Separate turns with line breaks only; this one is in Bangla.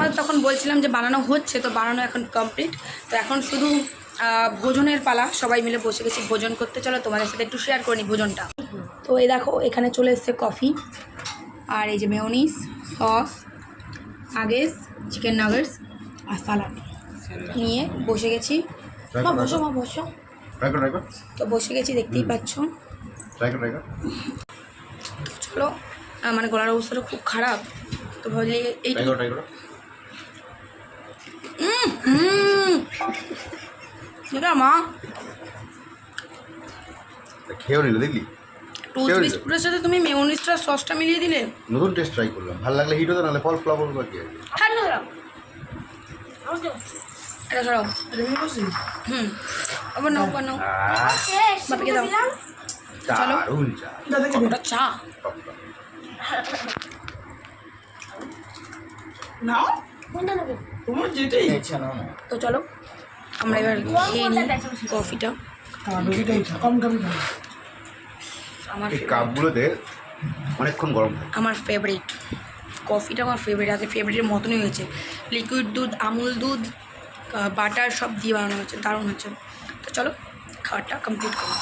তোমাদের তখন বলছিলাম যে বানানো হচ্ছে, তো বানানো এখন কমপ্লিট। তো এখন শুধু ভোজনের পালা, সবাই মিলে বসে গেছি ভোজন করতে। চলো তোমাদের সাথে একটু শেয়ার করে নিই ভোজনটা। তো এই দেখো এখানে চলে এসছে কফি, আর এই যে mayonnaise, sauce, nuggets, chicken nuggets আর সালাড নিয়ে বসে গেছি। মা বসো, মা বসো। তো বসে গেছি, দেখতেই পাচ্ছ। চলো, মানে গলার অবস্থাটা খুব খারাপ, তো ভাবলি এই মা
খেয়েও নিলে দেখলি,
টোস্ট বিস্কুটের সাথে তুমি মেয়োনিজটা সসটা মিলিয়ে দিলে।
নতুন টেস্ট ট্রাই করলাম, ভালো লাগলে হিট হতো, নাহলে ফল ফ্লপ হবে বাকি আছে।
এটা সরাও। আবার নাও, আবার নাও, বাপিকে দাও। চলো,
দারুণ চা,
ওটা চা
নাও তোমার যেটাই ইচ্ছা নাও।
তো চলো আমরা এবার খেয়ে নিই কফিটা।
কম কম খাও।
আমার
এই কাপগুলোতে অনেকক্ষণ গরম থাকে।
আমার ফেভারিট কফিটা, আমার ফেভারিট আছে, ফেভারিটের মতনই হয়েছে। লিকুইড দুধ, আমুল দুধ, বাটার সব দিয়ে বানানো হয়েছে, দারুণ হচ্ছে। তো চলো খাবারটা কমপ্লিট করি।